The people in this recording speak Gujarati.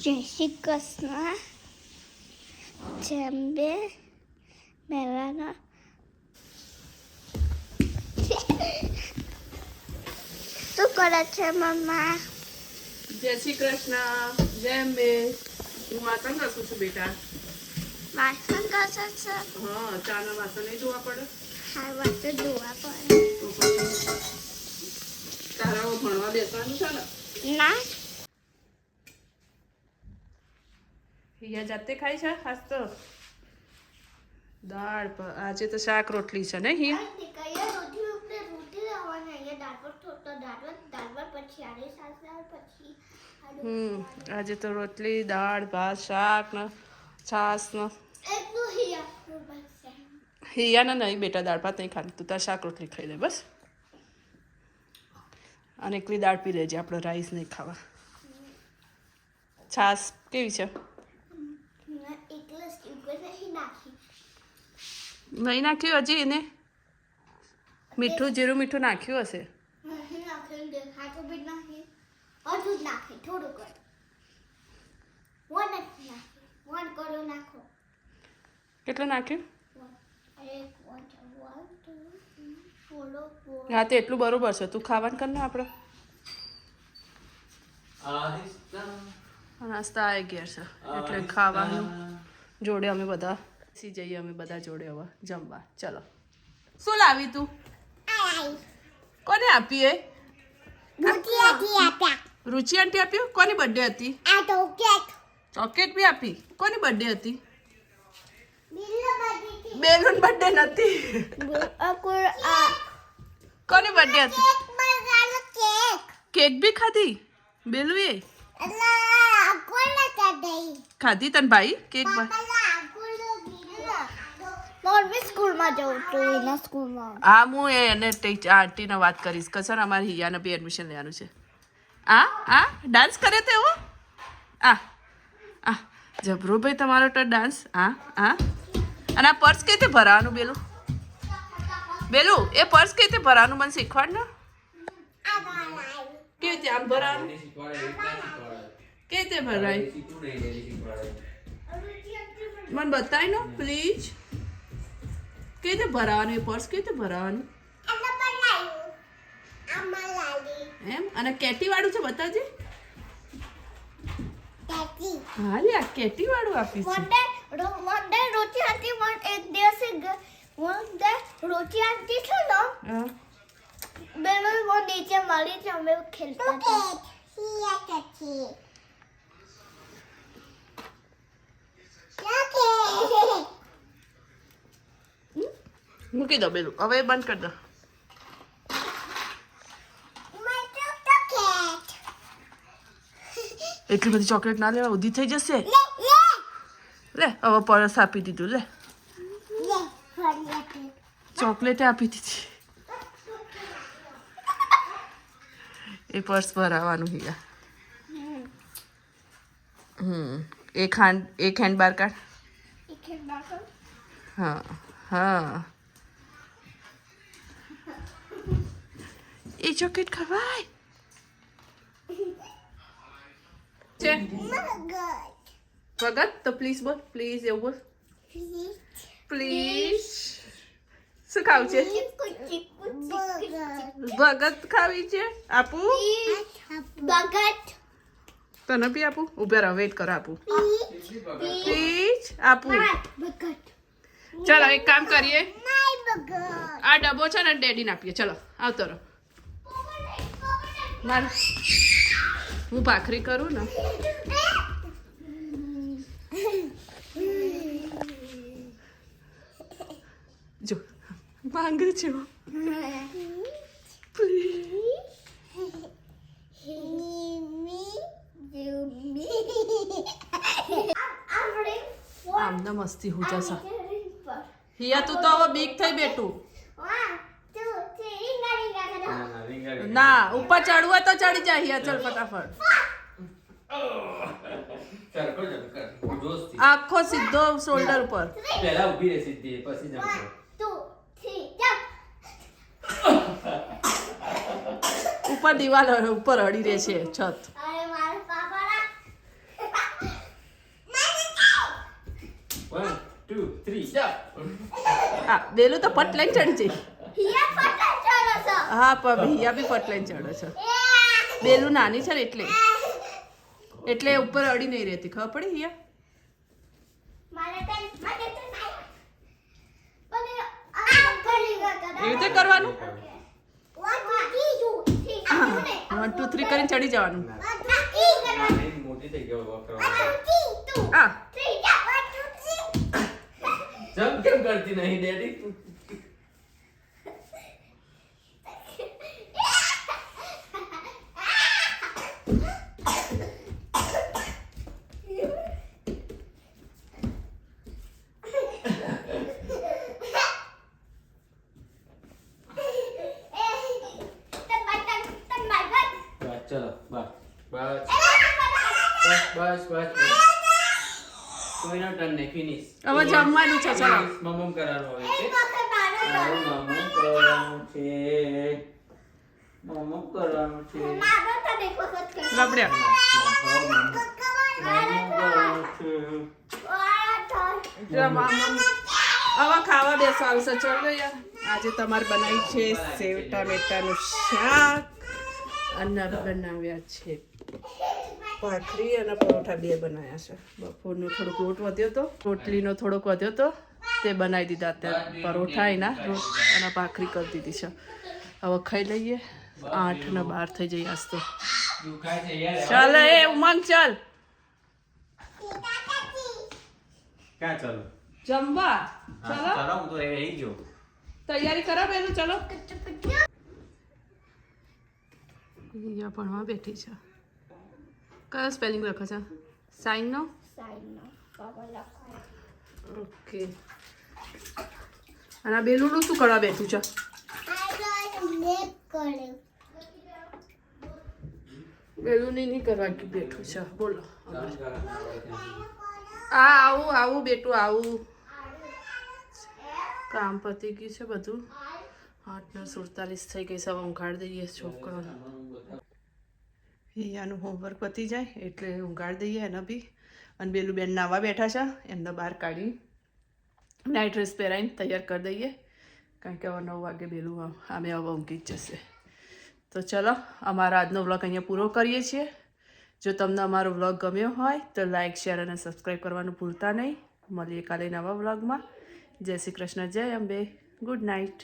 જય શ્રી કૃષ્ણ. જંબે મેળાના શું કરે છે મમ્મા? જય શ્રી કૃષ્ણ. જય અંબે. હું વાસણ ઘસું છું બેટા. વાસણ ઘસે છે? હા, ચાના વાસણ નહીં ધોવા પડે? હા, વાસણ ધોવા પડે. તો પછી તારા ભણવા બેસવાનું છે ને? ના, હિયા જાતે ખાઈ છે ખાસ તો દાળ આજે તો શાક રોટલી છે ને હિયા? આજે તો રોટલી દાળ ભાત શાક ને છાસ ને હિયાને નહીં બેટા દાળ ભાત નહીં ખાલી તું તાર શાક રોટલી ખાઈ લે બસ. અને એકલી દાળ પી લેજે આપણે રાઈસ નહીં ખાવા. છાસ કેવી છે? નહીં નાખ્યું હજી એને મીઠું જીરું મીઠું નાખ્યું હશે. કેટલું નાખ્યું? હા તો એટલું બરોબર છે. તું ખાવાનું કર ને આપણે નાસ્તા આવી ગયા છે એટલે ખાવાનું જોડે અમે બધા સી જઈએ અમે બધા જોડે હવે જમવા. ચલો. શું લાવી તું? કોને આપી એ? રુચિ આંટી આપ્યું? કોની બર્થડે હતી? ચોકલેટ બી આપી? કોની બર્થડે હતી? બેલુન બર્થડે નથી. કોની બર્થડે હતી? કેક બી ખાધી? બેલું એ ખાધી તન ભાઈ કેક? સ્કૂલમાં જવું છું એના સ્કૂલમાં. હા હું એને આંટીને વાત કરીશ કે સર અમારે હિયાને બી એડમિશન લેવાનું છે. આ ડાન્સ કરે તો એવો જબરો ભાઈ તમારો તો ડાન્સ. અને આ પર્સ કઈ રીતે ભરાવાનું? બેલું એ પર્સ કઈ રીતે ભરાવાનું મને શીખવાડ ને. કેવી રીતે આમ ભરાવાનું? કેવી રીતે ભરાય મને બતાવી નો પ્લીઝ. કેવી રીતે ભરાવાનું એ પર્સ? કેવી રીતે ભરાવાનું એમ? અને કેટી વાળું છે બતાવજે. હા લે કેટી વાળું આપીશ. રોચી આંટી એક દિવસે રોચી આંટી છે ને બેનો નીચે મળી છે અમે ખેલતા હતા. મૂકી દો બેલું હવે બંધ કરી દો. એટલી બધી ચોકલેટ ના લેવા ઉધી થઈ જશે. લે હવે પરસ આપી દીધું. લે ચોકલેટ આપી દીધી. એ પર્સ ભરાવાનું હિયા. એક હેન્ડ બાર કાઢ. હા એ ચોકલેટ ખવાય છે ભગત તો પ્લીઝ બોલ. પ્લીઝ એવું બોલ. પ્લીઝ. શું ખાવું છે? ભગત ખાવી છે? આપું ભગત તને બી આપું? ઉભા રહો વેઇટ કરો આપું. પ્લીઝ આપું. ચલો એક કામ કરીએ આ ડબ્બો છે ને ડેડીને આપીએ. ચલો આવતો રહો. મારું હું ભાખરી કરું ને જો માંગે છે આમને મસ્તી હું જશા. હિયા તું તો હવે બીક થઈ બેઠું. ના ઉપર ચડવું હોય તો ચડી જાય હિયા. ચલ ફટાફટ. આખો સીધો શોલ્ડર ઉપર. પહેલા ઊભી રહે સીધી પછી જમ્પ. ઉપર દિવાલ ઉપર અડી રહે છે છત. 2 3 જાઓ હા બેલું તો ફટ લઈને ચડી જઈ હિયા ફટા ચડો છો હા પણ ભૈયા બી ફટ લઈને ચડે છે બેલું નાની છે ને એટલે ઉપર અડી નહીં રહેતી ખબર પડી હિયા મારે તો પણ આ કરી એવી રીતે કરવાનું 1 2 3 કરીને ચડી જવાનું મોટી થઈ ગયો walk કરવા હા જમ્પ કેમ કરતી નહીં ડેડી ચલો બસ કોઈનો ટર્ન નહીં ફિનિશ હવે જમવાનું છે ચલો મમ્મ કરવાનું હવે છે મમ્મ કરવાનું છે લબડ્યા હવે ખાવા બેસવાનું છે ચલો યાર આજે તમારે બનાવી છે સેવ ટામેટાનું શાક અને બનાવ્યા છે ભાખરી અને પરોઠા બે બનાવ્યા છે બપોરનો થોડોક લોટ વધ્યો હતો રોટલીનો થોડોક વધ્યો હતો તે બનાવી દીધા અત્યારે પરોઠા એના અને ભાખરી કરી દીધી છે હવે ખાઈ લઈએ 8 ને 12 થઈ જઈએ આજ તો ચાલ એ ઉમંગ ચાલ ક્યાં ચાલો જમવા ચાલો ચાલો હું તો રહી ગયો તૈયારી કરા બેનું ચલો અહીંયા ભણવા બેઠી છે કયો સ્પેલિંગ લખે છે સાઇનનો ઓકે અને આ બેલુનું શું કરવા બેઠું છે બેલુની નહીં કરવા બેઠું છે બોલો આવું બેટું આવું કામ પતી ગયું છે બધું 8:47 થઈ ગઈ છે હવે ઊંઘાડી દઈએ છોકરાને અહીંયાનું હોમવર્ક પતી જાય એટલે ઊંઘાડી દઈએ એને બી અને બેલું બેન નાવા બેઠા છે એમને બહાર કાઢી નાઇટ ડ્રેસ પહેરાવીને તૈયાર કરી દઈએ કારણ કે હવે 9 વાગે બેલું અમે હવે ઊંઘી જ જશે તો ચલો અમારા આજનો વ્લોગ અહીંયા પૂરો કરીએ છીએ જો તમને અમારો વ્લોગ ગમ્યો હોય તો લાઇક શેર અને સબસ્ક્રાઈબ કરવાનું ભૂલતા નહીં મળીએ કાલે નવા વ્લોગમાં જય શ્રી કૃષ્ણ જય અંબે ગુડ નાઇટ